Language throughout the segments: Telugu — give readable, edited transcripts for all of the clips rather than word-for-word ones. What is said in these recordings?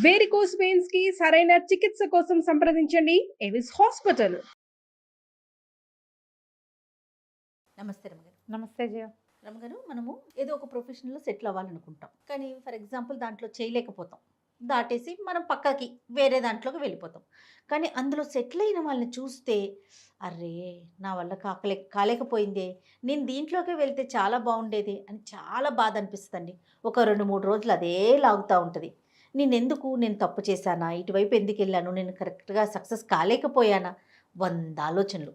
వేరికోస్ వెయిన్స్ కి సరైన చికిత్స కోసం సంప్రదించండి ఎవిస్ హాస్పిటల్. నమస్తే రమగారు. నమస్తే జయ. రమగారు, మనము ఏదో ఒక ప్రొఫెషన్లో సెటిల్ అవ్వాలనుకుంటాం, కానీ ఫర్ ఎగ్జాంపుల్ దాంట్లో చేయలేకపోతాం, దాటేసి మనం పక్కకి వేరే దాంట్లోకి వెళ్ళిపోతాం. కానీ అందులో సెటిల్ అయిన వాళ్ళని చూస్తే అర్రే నా వల్ల కాలేకపోయిందే, నేను దీంట్లోకి వెళ్తే చాలా బాగుండేది అని చాలా బాధ అనిపిస్తుంది. ఒక 2-3 రోజులు అదే లాగుతూ ఉంటుంది. నేను తప్పు చేశానా, ఇటువైపు ఎందుకు వెళ్ళాను, నేను కరెక్ట్గా సక్సెస్ కాలేకపోయానా, 100 ఆలోచనలు.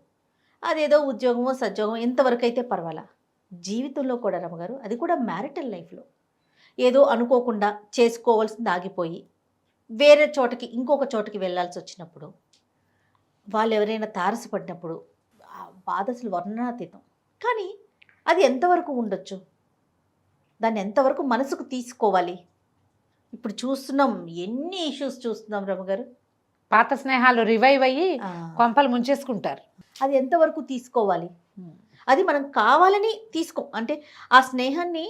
అదేదో ఉద్యోగమో సద్యోగమో ఎంతవరకు అయితే పర్వాలా, జీవితంలో కూడా రమగారు, అది కూడా మ్యారిటల్ లైఫ్లో ఏదో అనుకోకుండా చేసుకోవాల్సింది ఆగిపోయి వేరే చోటకి ఇంకొక చోటకి వెళ్ళాల్సి వచ్చినప్పుడు, వాళ్ళు ఎవరైనా తారసపడినప్పుడు ఆ బాధ అసలు వర్ణనాతీతం. కానీ అది ఎంతవరకు ఉండొచ్చు, దాన్ని ఎంతవరకు మనసుకు తీసుకోవాలి? ఇప్పుడు చూస్తున్నాం, ఎన్ని ఇష్యూస్ చూస్తున్నాం రమగారు. పాత స్నేహాలు రివైవ్ అయ్యి కొంపలు ముంచేసుకుంటారు. అది ఎంతవరకు తీసుకోవాలి? అది మనం కావాలని అంటే ఆ స్నేహాన్ని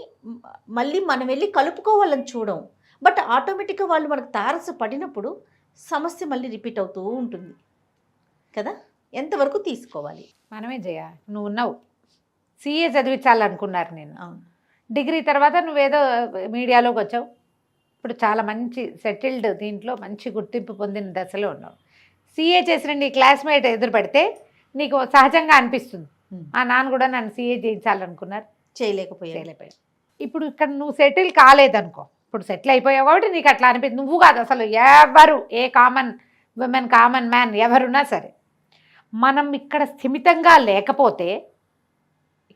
మళ్ళీ మనం వెళ్ళి కలుపుకోవాలని చూడం, బట్ ఆటోమేటిక్గా వాళ్ళు మనకు తారసపడినప్పుడు సమస్య మళ్ళీ రిపీట్ అవుతూ ఉంటుంది కదా. ఎంతవరకు తీసుకోవాలి? మనమే జయ, నువ్వు ఉన్నావు, సిఏ చదివించాలనుకున్నారు నేను. డిగ్రీ తర్వాత నువ్వేదో మీడియాలోకి వచ్చావు, ఇప్పుడు చాలా మంచి సెటిల్డ్, దీంట్లో మంచి గుర్తింపు పొందిన దశలో ఉన్నావు. సిఏ చేసిన నీ క్లాస్మేట్ ఎదురు పడితే నీకు సహజంగా అనిపిస్తుంది, మా నాన్న కూడా నన్ను సిఏ చేయించాలనుకున్నారు, చేయలేకపోయా. ఇప్పుడు ఇక్కడ నువ్వు సెటిల్ కాలేదనుకో, ఇప్పుడు సెటిల్ అయిపోయావు కాబట్టి నీకు అట్లా అనిపిస్తుంది. నువ్వు కాదు, అసలు ఎవరు, a common women, common man ఎవరున్నా సరే, మనం ఇక్కడ స్థిమితంగా లేకపోతే,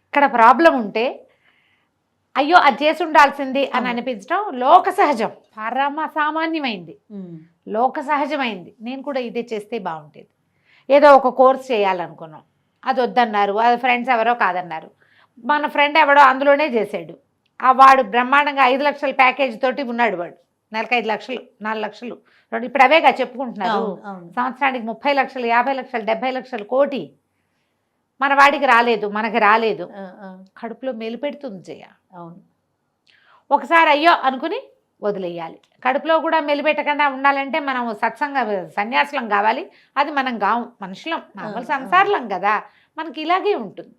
ఇక్కడ ప్రాబ్లం ఉంటే అయ్యో అది చేసి ఉండాల్సింది అని అనిపించడం లోక సహజం, పరమ సామాన్యమైంది, లోక సహజమైంది. నేను కూడా ఇదే చేస్తే బాగుండేది. ఏదో ఒక కోర్స్ చేయాలనుకున్నాం, అది వద్దన్నారు, అది ఫ్రెండ్స్ ఎవరో కాదన్నారు. మన ఫ్రెండ్ ఎవడో అందులోనే చేశాడు, ఆ వాడు బ్రహ్మాండంగా 5 లక్షల ప్యాకేజ్ తోటి ఉన్నాడు, వాడు నెలకు 5 లక్షలు 4 లక్షలు ఇప్పుడు అవేగా చెప్పుకుంటున్నారు. సంవత్సరానికి 30 లక్షలు 50 లక్షలు 70 లక్షలు కోటి మన వాడికి రాలేదు, మనకి రాలేదు. కడుపులో మెలిపెడుతుంది జయ. అవును, ఒకసారి అయ్యో అనుకుని వదిలేయాలి. కడుపులో కూడా మెలిపెట్టకుండా ఉండాలంటే మనం సన్యాసులం కావాలి, అది మనం కావు, మనుషులం, మామూలు సంసారులం కదా, మనకి ఇలాగే ఉంటుంది.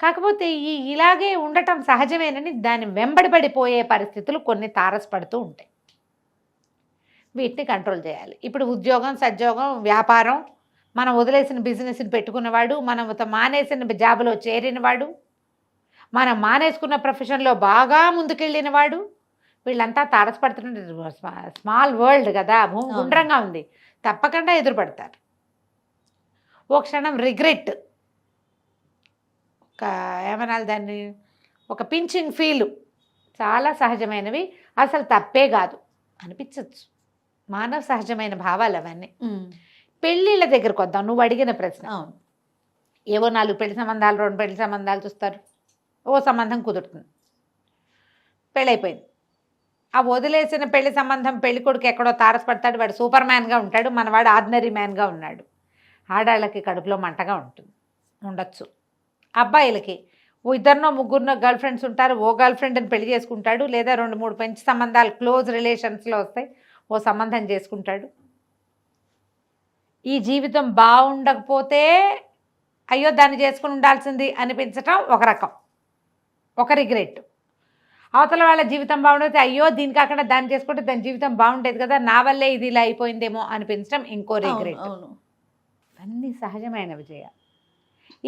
కాకపోతే ఇలాగే ఉండటం సహజమేనని దాన్ని వెంబడిపడిపోయే పరిస్థితులు కొన్ని తారసపడుతూ ఉంటాయి. వీటిని కంట్రోల్ చేయాలి. ఇప్పుడు ఉద్యోగం, సద్యోగం, వ్యాపారం, మనం వదిలేసిన బిజినెస్ని పెట్టుకున్నవాడు, మనం మానేసిన జాబులో చేరినవాడు, మనం మానేసుకున్న ప్రొఫెషన్లో బాగా ముందుకెళ్ళినవాడు, వీళ్ళంతా తారసపడుతున్న స్మాల్ వరల్డ్ కదా, భూమి గుండ్రంగా ఉంది, తప్పకుండా ఎదురుపడతారు. ఓ క్షణం రిగ్రెట్, ఏమనాలి దాన్ని, ఒక పించింగ్ ఫీల్, చాలా సహజమైనవి, అసలు తప్పే కాదు అనిపించవచ్చు. మానవ సహజమైన భావాలు అవన్నీ. పెళ్ళిళ్ళ దగ్గరకు వద్దాం, నువ్వు అడిగిన ప్రశ్న. ఏవో 4 పెళ్లి సంబంధాలు, 2 పెళ్లి సంబంధాలు చూస్తారు, ఓ సంబంధం కుదురుతుంది, పెళ్ళైపోయింది. ఆ వదిలేసిన పెళ్లి సంబంధం పెళ్లి కొడుకు ఎక్కడో తారసపడతాడు, వాడు సూపర్ మ్యాన్గా ఉంటాడు, మనవాడు ఆర్డినరీ మ్యాన్గా ఉన్నాడు. ఆడాళ్ళకి కడుపులో మంటగా ఉండొచ్చు. అబ్బాయిలకి ఓ 2-3 గర్ల్ ఫ్రెండ్స్ ఉంటారు, ఓ గర్ల్ ఫ్రెండ్ని పెళ్లి చేసుకుంటాడు, లేదా 2-3 పెంచి సంబంధాలు క్లోజ్ రిలేషన్స్లో వస్తాయి, ఓ సంబంధం చేసుకుంటాడు. ఈ జీవితం బాగుండకపోతే అయ్యో దాన్ని చేసుకుని ఉండాల్సింది అనిపించటం ఒక రకం, ఒక రిగ్రెట్. అవతల వాళ్ళ జీవితం బాగుండకపోతే అయ్యో దీని కాకుండా దాన్ని చేసుకుంటే దాని జీవితం బాగుండేది కదా, నా వల్లే ఇది ఇలా అయిపోయిందేమో అనిపించడం ఇంకో రిగ్రెట్. అన్నీ సహజమైన విజయ.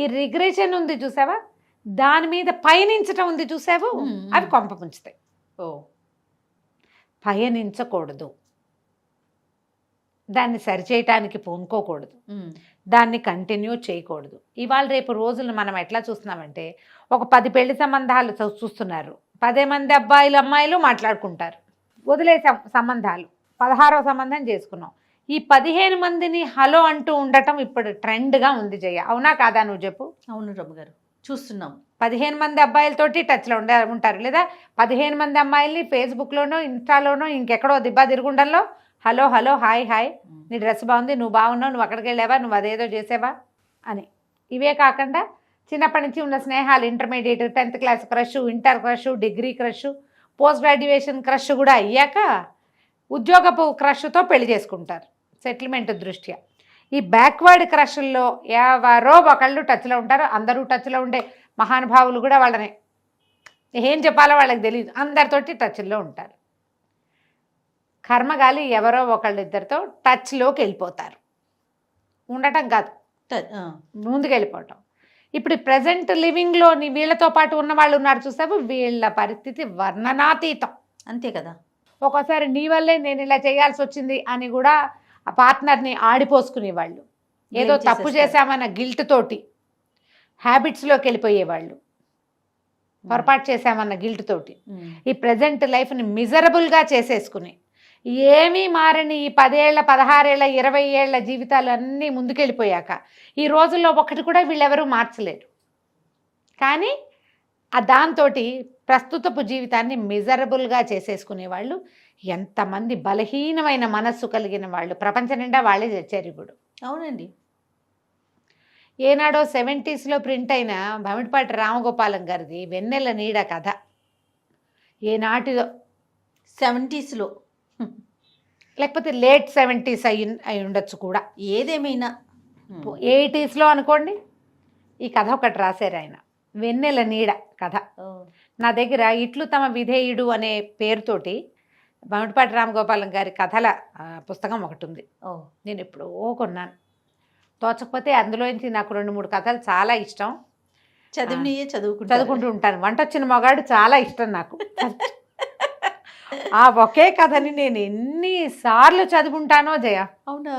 ఈ రిగ్రెషన్ ఉంది చూసావా, దాని మీద పయనించటం ఉంది చూసావు, అవి కొంప ముంచుతాయి. పయనించకూడదు, దాన్ని సరిచేయటానికి పూనుకోకూడదు, దాన్ని కంటిన్యూ చేయకూడదు. ఇవాళ రేపు రోజులను మనం ఎట్లా చూస్తున్నామంటే, ఒక 10 పెళ్లి సంబంధాలు చూస్తున్నారు, 10 మంది అబ్బాయిలు అమ్మాయిలు మాట్లాడుకుంటారు, వదిలేసాం సంబంధాలు, 16వ సంబంధం చేసుకున్నాం. ఈ 15 మందిని హలో అంటూ ఉండటం ఇప్పుడు ట్రెండ్గా ఉంది జయ, అవునా కాదా నువ్వు చెప్పు? అవును రమ్మగారు, చూస్తున్నాం. 15 మంది అబ్బాయిలతోటి టచ్లో ఉంటారు, లేదా 15 మంది అమ్మాయిల్ని ఫేస్బుక్లోనో ఇన్స్టాలోనో ఇంకెక్కడో Dibba తిరుగుండంలో hello hello hi hi, నీ డ్రెస్ బాగుంది, నువ్వు బాగున్నావు, నువ్వు అక్కడికి వెళ్ళావా, నువ్వు అదేదో చేసావా అని. ఇవే కాకుండా చిన్నప్పటి నుంచి ఉన్న స్నేహాలు, intermediate 10th class crush, inter crush, degree crush, post graduation crush కూడా అయ్యాక ఉద్యోగపు క్రష్తో పెళ్లి చేసుకుంటారు సెటిల్మెంట్ దృష్ట్యా. ఈ బ్యాక్వర్డ్ క్రష్ల్లో ఎవరో ఒకళ్ళు టచ్లో ఉంటారు. అందరూ టచ్లో ఉండే మహానుభావులు కూడా వాళ్ళని ఏం చెప్పాలో వాళ్ళకి తెలియదు, అందరితోటి టచ్లో ఉంటారు. కర్మగాలి ఎవరో ఒకళ్ళిద్దరితో టచ్లోకి వెళ్ళిపోతారు. ఉండటం కాదు, ముందుకు వెళ్ళిపోవటం. ఇప్పుడు ప్రజెంట్ లివింగ్లోని వీళ్ళతో పాటు ఉన్న వాళ్ళు ఉన్నారు చూసావు, వీళ్ళ పరిస్థితి వర్ణనాతీతం. అంతే కదా. ఒక్కోసారి నీ వల్లే నేను ఇలా చేయాల్సి వచ్చింది అని కూడా ఆ పార్ట్నర్ని ఆడిపోసుకునేవాళ్ళు. ఏదో తప్పు చేశామన్న గిల్ట్ తోటి హ్యాబిట్స్లోకి వెళ్ళిపోయేవాళ్ళు, పొరపాటు చేశామన్న గిల్ట్ తోటి ఈ ప్రజెంట్ లైఫ్ని మిజరబుల్గా చేసేసుకుని ఏమీ మారని ఈ 10 ఏళ్ళ 16 ఏళ్ళ 20 ఏళ్ళ జీవితాలు అన్నీ ముందుకెళ్ళిపోయాక ఈ రోజుల్లో ఒకటి కూడా వీళ్ళెవరూ మార్చలేరు. కానీ దాంతో ప్రస్తుతపు జీవితాన్ని మిజరబుల్గా చేసేసుకునేవాళ్ళు ఎంతమంది బలహీనమైన మనస్సు కలిగిన వాళ్ళు ప్రపంచం నిండా వాళ్ళే తెచ్చారు ఇప్పుడు. అవునండి. ఏనాడో 70s ప్రింట్ అయిన భమిడిపాటి రామగోపాలం గారిది వెన్నెల నీడ కథ. ఏనాటిదో 70s లేకపోతే లేట్ 70s అయి ఉండొచ్చు కూడా, ఏదేమైనా 80s అనుకోండి. ఈ కథ ఒకటి రాశారు ఆయన, వెన్నెల నీడ కథ. నా దగ్గర ఇట్లు తమ విధేయుడు అనే పేరుతోటి భమిడిపాటి రామగోపాలం గారి కథల పుస్తకం ఒకటి ఉంది. నేను ఎప్పుడో కొన్నాను, తోచకపోతే అందులోంచి నాకు 2-3 కథలు చాలా ఇష్టం. చదువుకుంటూ ఉంటాను. వంట వచ్చిన మగాడు చాలా ఇష్టం నాకు. ఆ ఒకే కథని నేను ఎన్నిసార్లు చదువుకుంటానో జయ. అవునా?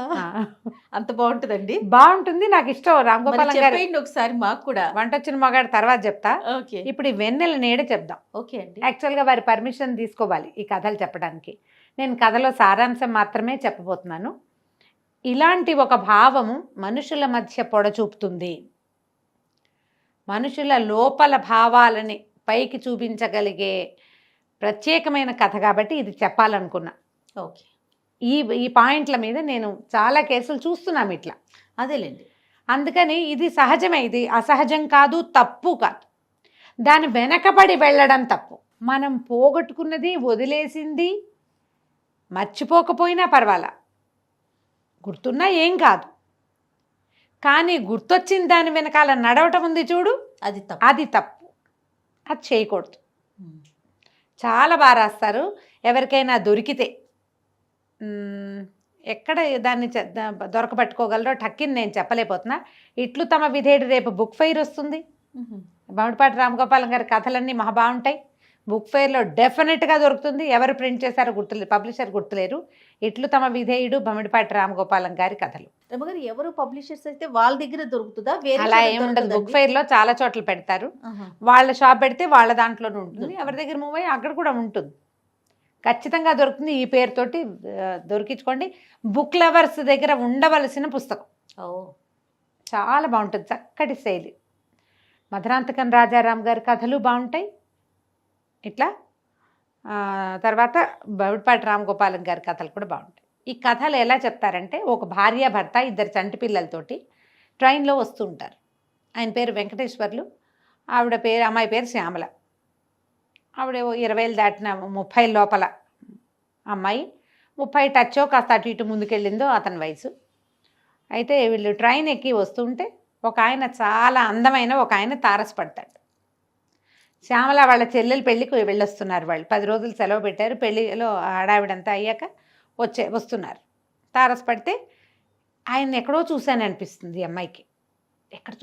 అంత బాగుంటుందండి. బాగుంటుంది, నాకు ఇష్టం. రామగోపాలం గారు ఒకసారి మాకు కూడా వంట వచ్చిన మగాడు తర్వాత చెప్తా. ఇప్పుడు ఈ వెన్నెల నీడ చెప్దాం. ఓకే అండి. యాక్చువల్గా వారి పర్మిషన్ తీసుకోవాలి ఈ కథలు చెప్పడానికి. నేను కథలో సారాంశం మాత్రమే చెప్పబోతున్నాను. ఇలాంటి ఒక భావము మనుషుల మధ్య పొడచూపుతుంది. మనుషుల లోపల భావాలని పైకి చూపించగలిగే ప్రత్యేకమైన కథ కాబట్టి ఇది చెప్పాలనుకున్నా. ఓకే. ఈ పాయింట్ల మీద నేను చాలా కేసులు చూస్తున్నాం ఇట్లా. అదేలేండి. అందుకని ఇది సహజమే, ఇది అసహజం కాదు, తప్పు కాదు. దాని వెనకబడి వెళ్ళడం తప్పు. మనం పోగొట్టుకున్నది, వదిలేసింది మర్చిపోకపోయినా పర్వాలా, గుర్తున్నా ఏం కాదు. కానీ గుర్తొచ్చిన దాని వెనకాల నడవటం ఉంది చూడు, అది తప్పు. అది చేయకూడదు. చాలా బాగా రాస్తారు. ఎవరికైనా దొరికితే ఎక్కడ దాన్ని దొరకబట్టుకోగలరో టక్కిని నేను చెప్పలేకపోతున్నా. ఇట్లు తమ విధేయుడు రేపు బుక్ ఫెయిర్ వస్తుంది. భమిడిపాటి రామగోపాలం గారి కథలన్నీ మహా బాగుంటాయి. బుక్ ఫెయిర్లో డెఫినెట్గా దొరుకుతుంది. ఎవరు ప్రింట్ చేశారో గుర్తులేదు, పబ్లిషర్ గుర్తులేరు. ఇట్లు తమ విధేయుడు భమిడిపాటి రామగోపాలం గారి కథలు. రమగారు ఎవరు పబ్లిషర్స్ అయితే వాళ్ళ దగ్గర దొరుకుతుందా? అలా ఏముండదు. బుక్ ఫెయిర్లో చాలా చోట్ల పెడతారు. వాళ్ళ షాప్ పెడితే వాళ్ళ దాంట్లోనే ఉంటుంది. ఎవరి దగ్గర మూవ్ అయ్యి అక్కడ కూడా ఉంటుంది. ఖచ్చితంగా దొరుకుతుంది. ఈ పేరుతోటి దొరికించుకోండి. బుక్ లవర్స్ దగ్గర ఉండవలసిన పుస్తకం. చాలా బాగుంటుంది, చక్కటి శైలి. మధురాంతకం రాజారాం గారి కథలు బాగుంటాయి. ఇట్లా తర్వాత భమిడిపాటి రామగోపాలం గారి కథలు కూడా బాగుంటాయి. ఈ కథలు ఎలా చెప్తారంటే, ఒక భార్య భర్త 2 చంటి పిల్లలతోటి ట్రైన్లో వస్తూ ఉంటారు. ఆయన పేరు వెంకటేశ్వర్లు, అమ్మాయి పేరు శ్యామల. ఆవిడ 20 దాటిన 30 లోపల అమ్మాయి. 30 టచ్చో కాస్త అటు ఇటు ముందుకెళ్ళిందో అతని వయసు. అయితే వీళ్ళు ట్రైన్ ఎక్కి వస్తుంటే ఒక ఆయన చాలా అందమైన ఒక ఆయన తారసపడతాడు. శ్యామల వాళ్ళ చెల్లెలు పెళ్ళికి వెళ్ళొస్తున్నారు. వాళ్ళు 10 రోజులు సెలవు పెట్టారు. పెళ్ళిలో హడావిడంతా అయ్యాక వస్తున్నారు. తారసపడితే ఆయన ఎక్కడో చూశాను అనిపిస్తుంది ఈ అమ్మాయికి. ఎక్కడ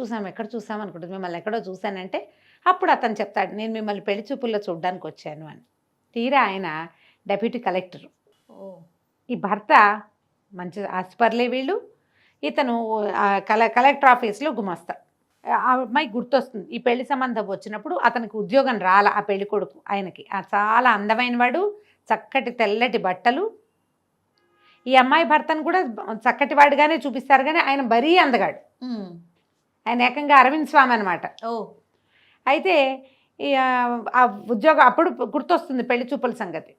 చూసాం అనుకుంటుంది. మిమ్మల్ని ఎక్కడో చూశానంటే అప్పుడు అతను చెప్తాడు, నేను మిమ్మల్ని పెళ్లి చూపుల్లో చూడడానికి వచ్చాను అని. తీరా ఆయన డెప్యూటీ కలెక్టరు. ఈ భర్త మంచి ఆస్పర్లే వీళ్ళు. ఇతను కలెక్టర్ ఆఫీస్లో గుమాస్తా. ఆ అమ్మాయి గుర్తొస్తుంది. ఈ పెళ్లి సంబంధం వచ్చినప్పుడు అతనికి ఉద్యోగం రాల. ఆ పెళ్లి కొడుకు ఆయనకి చాలా అందమైన వాడు, చక్కటి తెల్లటి బట్టలు. ఈ అమ్మాయి భర్తను కూడా చక్కటి వాడిగానే చూపిస్తారు, కానీ ఆయన మరీ అందగాడు. ఆయన ఏకంగా అరవింద్ స్వామి అనమాట. అయితే ఆ ఉద్యోగం అప్పుడు గుర్తొస్తుంది పెళ్లి చూపుల సంగతి.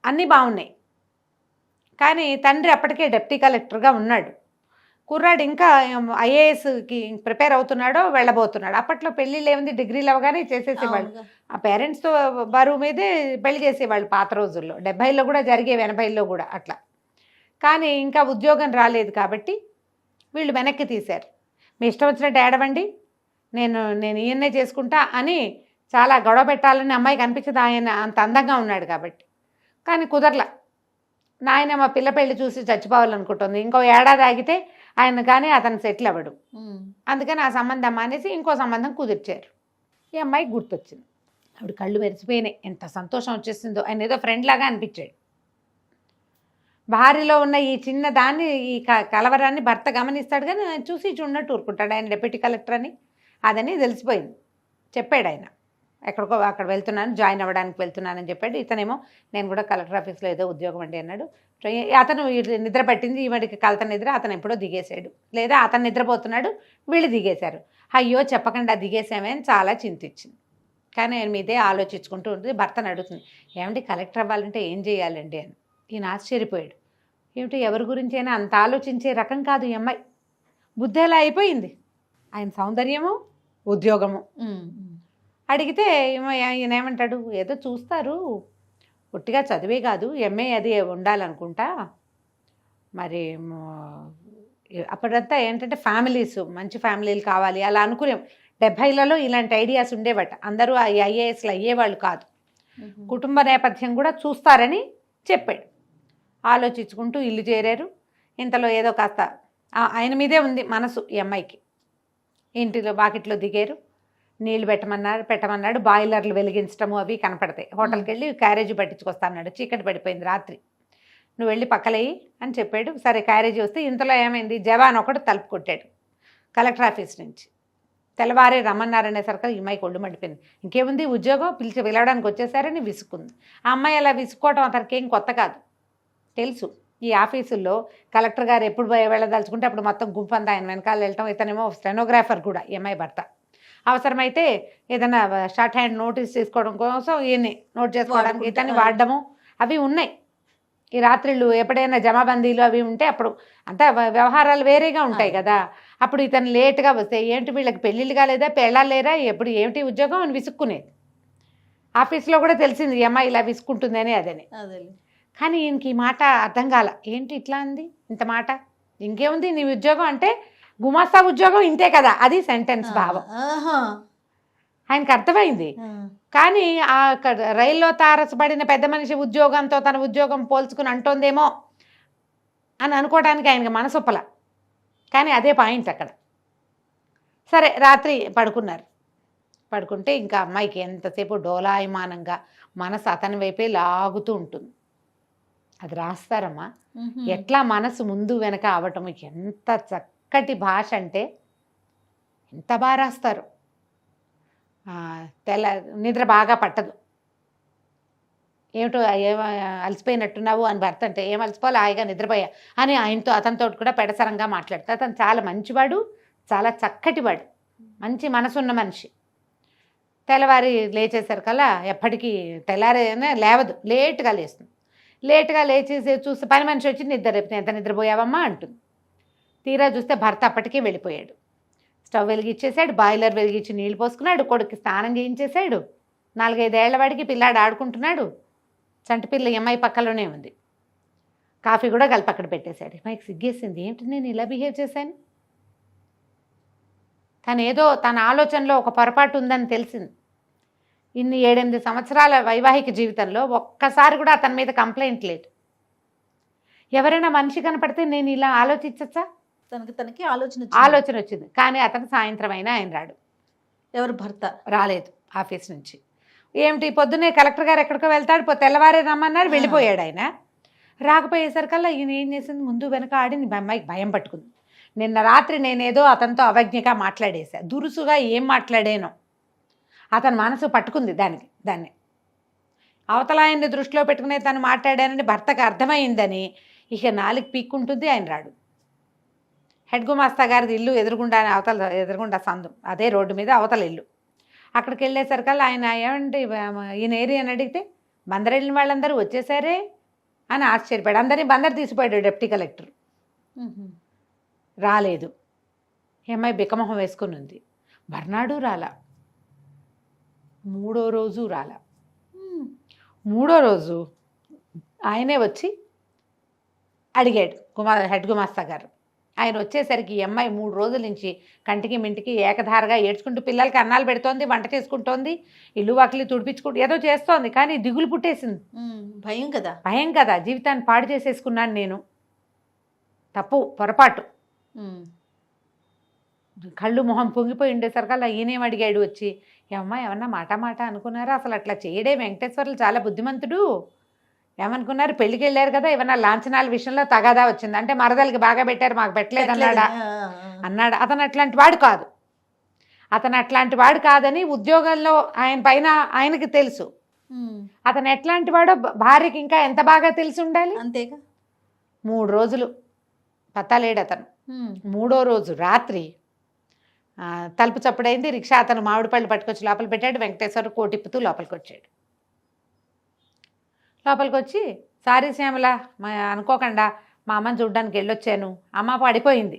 అన్నీ బాగున్నాయి, కానీ తండ్రి అప్పటికే డిప్యూటీ కలెక్టర్గా ఉన్నాడు. కుర్రాడు ఇంకా ఐఏఎస్కి ప్రిపేర్ అవుతున్నాడో వెళ్ళబోతున్నాడు. అప్పట్లో పెళ్ళిళ్ళు ఏముంది, డిగ్రీలు అవగానే చేసేసేవాళ్ళు. అవునుగా. ఆ పేరెంట్స్తో బరువు మీదే పెళ్లి చేసేవాళ్ళు పాత రోజుల్లో. 70లో కూడా జరిగేవి, 80లో కూడా అట్లా. కానీ ఇంకా ఉద్యోగం రాలేదు కాబట్టి వీళ్ళు వెనక్కి తీశారు. మీ ఇష్టం వచ్చినట్టు ఏడవండి, నేను ఈయన్నే చేసుకుంటా అని చాలా గొడవ పెట్టాలని అమ్మాయికి అనిపించదు. ఆయన అంత అందంగా ఉన్నాడు కాబట్టి. కానీ కుదరలా. నాయన మా పిల్ల పెళ్లి చూసి చచ్చిపోవాలనుకుంటుంది. ఇంకో ఏడాది ఆగితే ఆయన కానీ అతను సెటిల్ అవ్వడు. అందుకని ఆ సంబంధం మానేసి ఇంకో సంబంధం కుదిర్చారు. ఈ అమ్మాయికి గుర్తొచ్చింది. ఆవిడ కళ్ళు మెరిసిపోయినాయి. ఎంత సంతోషం వచ్చేసిందో. ఆయన ఏదో ఫ్రెండ్ లాగా అనిపించాడు. భార్యలో ఉన్న ఈ చిన్న దాన్ని, ఈ కలవరాన్ని భర్త గమనిస్తాడు, కానీ చూసి చూడనట్టు ఊరుకుంటాడు. ఆయన డిప్యూటీ కలెక్టర్ అని అదని తెలిసిపోయింది. చెప్పాడు ఆయన, ఎక్కడికో అక్కడ వెళ్తున్నాను, జాయిన్ అవ్వడానికి వెళ్తున్నానని చెప్పాడు. ఇతనేమో నేను కూడా కలెక్టర్ ఆఫీస్లో ఏదో ఉద్యోగం అండి అన్నాడు. అతను నిద్ర పట్టింది, ఈవిడికి కలత నిద్ర, అతను ఎప్పుడో దిగేశాడు. లేదా అతను నిద్రపోతున్నాడు, వీళ్ళు దిగేశారు. అయ్యో చెప్పకుండా దిగేసామే అని చాలా చింతించింది. కానీ ఆయన మీదే ఆలోచించుకుంటూ ఉంటుంది. భర్తను అడుగుతుంది, ఏమంటే కలెక్టర్ అవ్వాలంటే ఏం చేయాలండి అని. ఈయన ఆశ్చర్యపోయాడు. ఏమిటి, ఎవరి గురించి అయినా అంత ఆలోచించే రకం కాదు ఈ అమ్మాయి. బుద్ధి ఎలా అయిపోయింది. ఆయన సౌందర్యము, ఉద్యోగము. అడిగితే ఈయన ఏమంటాడు, ఏదో చూస్తారు, ఒట్టిగా చదివే కాదు, ఎంఏ అది ఉండాలనుకుంటా. మరి అప్పుడంతా ఏంటంటే ఫ్యామిలీస్, మంచి ఫ్యామిలీలు కావాలి అలా అనుకునేం. 70లలో ఇలాంటి ఐడియాస్ ఉండేవట. అందరూ ఐఏఎస్లు అయ్యేవాళ్ళు కాదు, కుటుంబ నేపథ్యం కూడా చూస్తారని చెప్పాడు. ఆలోచించుకుంటూ ఇల్లు చేరారు. ఇంతలో ఏదో కాస్త ఆయన మీదే ఉంది మనసు ఈ అమ్మాయికి. ఇంటిలో వాకిట్లో దిగారు. నీళ్ళు పెట్టమన్నాడు. బాయిలర్లు వెలిగించడము అవి కనపడతాయి. హోటల్కి వెళ్ళి క్యారేజీ పట్టించుకొస్తాన్నాడు. చీకటి పడిపోయింది రాత్రి. నువ్వు వెళ్ళి పక్కలేయి అని చెప్పాడు. సరే క్యారేజీ వస్తే ఇంతలో ఏమైంది, జవాన్ ఒకటి తలుపు కొట్టాడు కలెక్టర్ ఆఫీస్ నుంచి. తెల్లవారే రమ్మన్నారనేసరికి ఈ అమ్మాయికి ఒళ్ళు మండిపోయింది. ఇంకేముంది, ఉద్యోగం పిలవడానికి వచ్చేసారని విసుక్కుంది. ఆ అమ్మాయి అలా విసుక్కోవడం అతనికి ఏం కొత్త కాదు, తెలుసు. ఈ ఆఫీసుల్లో కలెక్టర్ గారు ఎప్పుడు వెళ్ళదలుచుకుంటే అప్పుడు మొత్తం గుంపంతా ఆయన వెనకాల వెళ్ళటం. ఇతనేమో స్టెనోగ్రాఫర్ కూడా ఈ అమ్మాయి భర్త. అవసరమైతే ఏదైనా షార్ట్ హ్యాండ్ నోటీస్ తీసుకోవడం కోసం ఈయన్ని నోట్ చేసుకోవడానికి ఇతన్ని వాడడము అవి ఉన్నాయి. ఈ రాత్రిళ్ళు ఎప్పుడైనా జమాబందీలు అవి ఉంటే అప్పుడు అంతా వ్యవహారాలు వేరేగా ఉంటాయి కదా. అప్పుడు ఇతను లేట్గా వస్తే ఏంటి వీళ్ళకి పెళ్ళిళ్ళు కాలేదా, పెళ్ళాలు లేరా, ఎప్పుడు ఏమిటి ఉద్యోగం అని విసుక్కునేది. ఆఫీస్లో కూడా తెలిసింది ఈ అమ్మాయి ఇలా విసుక్కుంటుందని అదని. కానీ ఈయనకి ఈ మాట అర్థం కాల. ఏంటి ఇట్లా అంది, ఇంత మాట, ఇంకేముంది నీ ఉద్యోగం అంటే గుమాస్తా ఉద్యోగం ఇంతే కదా, అది సెంటెన్స్ భావం. ఆయనకు అర్థమైంది. కానీ ఆ రైల్లో తారసపడిన పెద్ద మనిషి ఉద్యోగంతో తన ఉద్యోగం పోల్చుకుని అంటోందేమో అని అనుకోవడానికి ఆయనకి మనసొప్పల. కానీ అదే పాయింట్ అక్కడ. సరే రాత్రి పడుకున్నారు. పడుకుంటే ఇంకా అమ్మాయికి ఎంతసేపు డోలాయమానంగా మనసు అతని వైపే లాగుతూ ఉంటుంది. అది రాస్తారమ్మా, ఎట్లా మనసు ముందు వెనక అవటం. ఎంత చక్కటి భాష అంటే ఎంత బాగా రాస్తారు. నిద్ర బాగా పట్టదు. ఏమిటో అలసిపోయినట్టున్నావు అని భర్త అంటే, ఏం అలసిపోవాలి, హాయిగా నిద్రపోయా అని ఆయనతో అతనితో కూడా పెడసరంగా మాట్లాడుతాడు. అతను చాలా మంచివాడు, చాలా చక్కటివాడు, మంచి మనసున్న మనిషి. తెల్లవారి లేచేసరికల్లా ఎప్పటికీ తెల్లారైనా లేవదు, లేటుగా లేస్తుంది. లేటుగా లేచేసి చూస్తే పని మనిషి వచ్చి ఎంత నిద్రపోయావమ్మా అంటుంది. తీరా చూస్తే భర్త అప్పటికే వెళ్ళిపోయాడు. స్టవ్ వెలిగించేశాడు, బాయిలర్ వెలిగించి నీళ్ళు పోసుకున్నాడు, కొడుకు స్నానం చేయించేశాడు. 4-5 ఏళ్ల వాడికి పిల్లాడు ఆడుకుంటున్నాడు. చంటి పిల్ల అమ్మాయి పక్కలోనే ఉంది. కాఫీ కూడా కలిపి అక్కడ పెట్టేశాడు. అమ్మాయికి సిగ్గేసింది, ఏంటి నేను ఇలా బిహేవ్ చేశాను. తను ఏదో తన ఆలోచనలో ఒక పొరపాటు ఉందని తెలిసింది. ఇన్ని 7-8 సంవత్సరాల వైవాహిక జీవితంలో ఒక్కసారి కూడా అతని మీద కంప్లైంట్ లేదు. ఎవరైనా మనిషి కనపడితే నేను ఇలా ఆలోచించచ్చా, తనకి ఆలోచన వచ్చింది. కానీ అతను సాయంత్రం అయినా ఆయన రాడు. ఎవరు భర్త రాలేదు ఆఫీస్ నుంచి. ఏమిటి పొద్దున్నే కలెక్టర్ గారు ఎక్కడికో వెళ్తాడు, తెల్లవారే రమ్మన్నారు, వెళ్ళిపోయాడు ఆయన. రాకపోయేసరికల్లా ఈయన ఏం చేసింది, ముందు వెనక ఆడి అమ్మాయికి భయం పట్టుకుంది. నిన్న రాత్రి నేనేదో అతనితో అవజ్ఞగా మాట్లాడేశా, దురుసుగా ఏం మాట్లాడానో అతని మనసు పట్టుకుంది దాన్ని. అవతల ఆయన్ని దృష్టిలో పెట్టుకునే తను మాట్లాడానని భర్తకు అర్థమైందని ఇక 4 పీక్కుంటుంది. ఆయన రాడు. హెడ్ గుమాస్తా గారిది ఇల్లు ఎదురుగుండా సందు, అదే రోడ్డు మీద అవతల ఇల్లు. అక్కడికి వెళ్ళేసరికల్లా ఆయన ఏమంటే ఈయన ఏరియాని అడిగితే బందర్ వెళ్ళిన వాళ్ళందరూ వచ్చేసారే అని ఆశ్చర్యపోయాడు. అందరినీ బందర్ తీసిపోయాడు డిప్యూటీ కలెక్టర్. రాలేదు. ఈ అమ్మాయి బిక్కమొహం వేసుకుని ఉంది. మర్నాడు రాలా, 3వ రోజు రాలా. 3వ రోజు ఆయనే వచ్చి అడిగాడు, హెడ్ గుమాస్తా గారు. ఆయన వచ్చేసరికి ఈ అమ్మాయి 3 రోజుల నుంచి కంటికి మింటికి ఏకధారగా ఏడ్చుకుంటూ పిల్లలకి అన్నాలు పెడుతోంది, వంట చేసుకుంటోంది, ఇల్లు వాకిలి తుడిపించుకుంటూ ఏదో చేస్తోంది. కానీ దిగులు పుట్టేసింది. భయం కదా, జీవితాన్ని పాడు చేసేసుకున్నాను నేను, తప్పు పొరపాటు. కళ్ళు మొహం పొంగిపోయి ఉండేసరికల్లా ఈయనేం అడిగాడు వచ్చి, ఏమమ్మా ఏమన్నా మాట అనుకున్నారా? అసలు అట్లా చేయడే వెంకటేశ్వర్లు చాలా బుద్ధిమంతుడు. ఏమనుకున్నారు, పెళ్ళికి వెళ్ళారు కదా, ఏమన్నా లాంఛనాల విషయంలో తగాదా వచ్చింది అంటే మరదలకి బాగా పెట్టారు మాకు పెట్టలేదు అన్నాడు. అతను అట్లాంటి వాడు కాదని ఉద్యోగంలో ఆయన పైన ఆయనకి తెలుసు. అతను ఎట్లాంటి వాడో భార్యకి ఇంకా ఎంత బాగా తెలిసి ఉండాలి. అంతేగా. 3 రోజులు పత్తాలేడు అతను. 3వ రోజు రాత్రి తలుపు చప్పుడైంది. రిక్షా అతను మామిడి పళ్ళు పట్టుకొచ్చి లోపల పెట్టాడు. వెంకటేశ్వర కోటిప్పుతూ లోపలికి వచ్చాడు. లోపలికి వచ్చి, సారీ శ్యామల, అనుకోకుండా మా అమ్మని చూడ్డానికి వెళ్ళొచ్చాను. అమ్మ పడిపోయింది,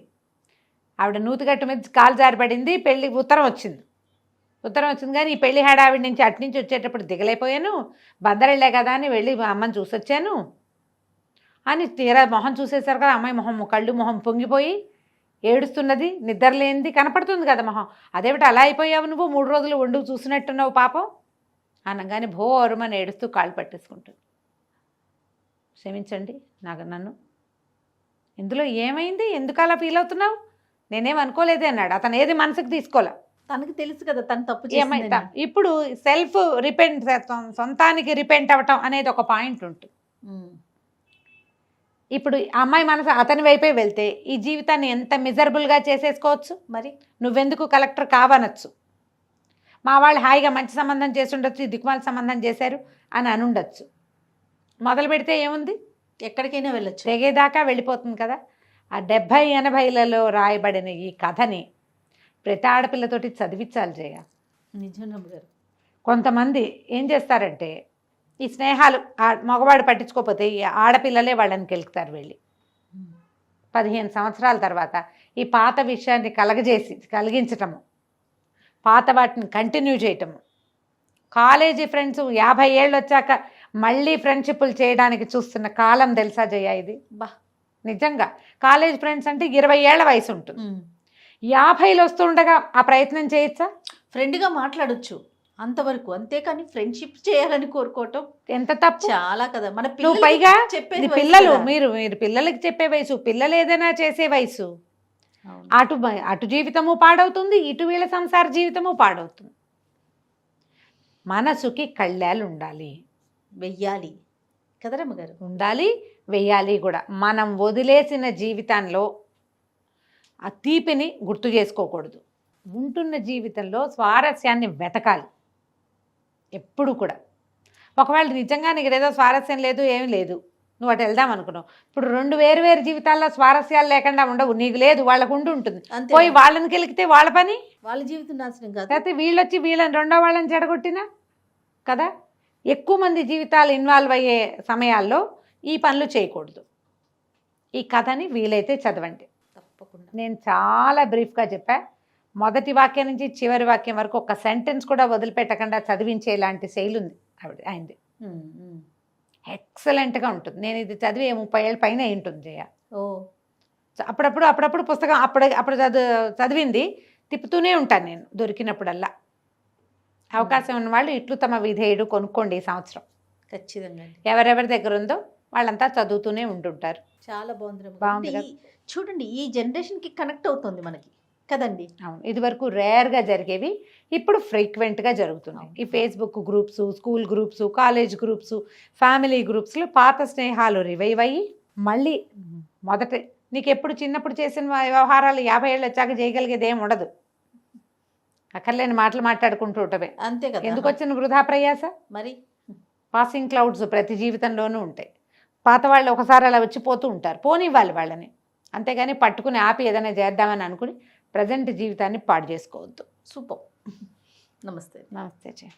ఆవిడ నూతిగట్టు మీద కాలు జారిపడింది, పెళ్ళి ఉత్తరం వచ్చింది కానీ ఈ పెళ్లి హడావిడి నుంచి అట్నుంచి వచ్చేటప్పుడు దిగలేకపోయాను, బందరెళ్ళే కదా అని వెళ్ళి మా అమ్మని చూసొచ్చాను అని తీరా మొహం చూసేసరికి కదా అమ్మాయి కళ్ళు మొహం పొంగిపోయి ఏడుస్తున్నది, నిద్రలేనిది కనపడుతుంది కదా మొహం. అదేమిటి అలా అయిపోయావు నువ్వు, 3 రోజులు వండుకు చూసినట్టున్నావు పాపం అనగానే భోరుమని ఏడుస్తూ కాళ్ళు పట్టేసుకుంటుంది. క్షమించండి నన్ను, ఇందులో ఏమైంది, ఎందుకు అలా ఫీల్ అవుతున్నావు, నేనేం అనుకోలేదే అన్నాడు. అతను ఏది మనసుకు తీసుకోలే, తనకు తెలుసు కదా తను తప్పు ఏమైతే. ఇప్పుడు సెల్ఫ్ రిపెంట్, సొంతానికి రిపెంట్ అవ్వటం అనేది ఒక పాయింట్ ఉంటుంది. ఇప్పుడు అమ్మాయి మనసు అతని వైపే వెళ్తే ఈ జీవితాన్ని ఎంత మిజరబుల్గా చేసేసుకోవచ్చు. మరి నువ్వెందుకు కలెక్టర్ కావనొచ్చు, మా వాళ్ళు హాయిగా మంచి సంబంధం చేసి ఉండొచ్చు, దిక్కుమాల సంబంధం చేశారు అని అనుండొచ్చు. మొదలు పెడితే ఏముంది, ఎక్కడికైనా వెళ్ళొచ్చు, తెగేదాకా వెళ్ళిపోతుంది కదా. ఆ 70-80లలో రాయబడిన ఈ కథని ప్రతి ఆడపిల్లతోటి చదివించాలి జయ. నిజం గారు. కొంతమంది ఏం చేస్తారంటే ఈ స్నేహాలు మగవాడు పట్టించుకోకపోతే ఈ ఆడపిల్లలే వాళ్ళని కెలుకుతారు వెళ్ళి. 15 సంవత్సరాల తర్వాత ఈ పాత విషయాన్ని కలిగించటము, పాత వాటిని కంటిన్యూ చేయటము. కాలేజీ ఫ్రెండ్స్ 50 ఏళ్ళు వచ్చాక మళ్ళీ ఫ్రెండ్షిప్లు చేయడానికి చూస్తున్న కాలం తెలుసా జయ ఇది. నిజంగా కాలేజ్ ఫ్రెండ్స్ అంటే 20 ఏళ్ల వయసు ఉంటుంది, 50లో వస్తుండగా ఆ ప్రయత్నం చేయొచ్చా? ఫ్రెండ్గా మాట్లాడొచ్చు అంతవరకు, అంతేకాని ఫ్రెండ్షిప్ చేయాలని కోరుకోవటం ఎంత తప్పు. చాలా కదా. మన పైగా పిల్లలు, మీరు పిల్లలకి చెప్పే వయసు, పిల్లలు ఏదైనా చేసే వయసు. అటు జీవితము పాడవుతుంది, ఇటు వీళ్ళ సంసార జీవితము పాడవుతుంది. మనసుకి కళ్ళాలు ఉండాలి, వెయ్యాలి కదరమ్మగారు, ఉండాలి, వెయ్యాలి కూడా. మనం వదిలేసిన జీవితంలో ఆ తీపిని గుర్తు చేసుకోకూడదు. ఉంటున్న జీవితంలో స్వారస్యాన్ని వెతకాలి ఎప్పుడు కూడా. ఒకవేళ నిజంగా నీకు ఏదో స్వారస్యం లేదు, ఏమి లేదు, నువ్వు అటు వెళ్దాం అనుకున్నావు. ఇప్పుడు 2 వేరు జీవితాల్లో స్వారస్యాలు లేకుండా ఉండవు. నీకు లేదు, వాళ్ళకు ఉంటుంది. పోయి వాళ్ళని కెలికితే వాళ్ళ పని, వాళ్ళ జీవితం నాశనం కాదు. లేకపోతే వీళ్ళొచ్చి వీళ్ళని రెండో వాళ్ళని చెడగొట్టినా కదా. ఎక్కువ మంది జీవితాలు ఇన్వాల్వ్ అయ్యే సమయాల్లో ఈ పనులు చేయకూడదు. ఈ కథని వీలైతే చదవండి తప్పకుండా. నేను చాలా బ్రీఫ్గా చెప్పా. మొదటి వాక్యం నుంచి చివరి వాక్యం వరకు ఒక సెంటెన్స్ కూడా వదిలిపెట్టకుండా చదివించేలాంటి శైలి ఉంది ఆయనది. ఎక్సలెంట్గా ఉంటుంది. నేను ఇది చదివి 30 ఏళ్ళ పైన ఉంటుంది జయ. అప్పుడప్పుడు పుస్తకం అప్పుడు చదివింది తిప్పుతూనే ఉంటాను నేను దొరికినప్పుడల్లా. అవకాశం ఉన్న వాళ్ళు ఇట్లు తమ విధేయుడు కొనుక్కోండి ఈ సంవత్సరం. ఖచ్చితంగా ఎవరెవరి దగ్గర ఉందో వాళ్ళంతా చదువుతూనే ఉంటుంటారు. చాలా బాగుంది. చూడండి, ఈ జనరేషన్కి కనెక్ట్ అవుతుంది మనకి కదండి. అవును, ఇది వరకు రేర్గా జరిగేవి ఇప్పుడు ఫ్రీక్వెంట్గా జరుగుతున్నాయి. ఈ Facebook groups, school groups, college groups, family గ్రూప్స్లో పాత స్నేహాలు రివైవ్ అయ్యి మళ్ళీ నీకు ఎప్పుడు చిన్నప్పుడు చేసిన వ్యవహారాలు 50 ఏళ్ళు వచ్చాక చేయగలిగేది ఏమి ఉండదు. అక్కర్లేని మాటలు మాట్లాడుకుంటూ ఉంటవే, అంతే కదా. ఎందుకు వచ్చిన వృధా ప్రయాస? మరి పాసింగ్ క్లౌడ్స్ ప్రతి జీవితంలోనూ ఉంటాయి. పాత వాళ్ళు ఒకసారి అలా వచ్చిపోతూ ఉంటారు, పోనివ్వాలి వాళ్ళని. అంతేగాని పట్టుకుని ఆపి ఏదైనా చేద్దామని అనుకుని ప్రజెంట్ జీవితాన్ని పాడు చేసుకోవద్దు. సూపర్. నమస్తే. నమస్తే.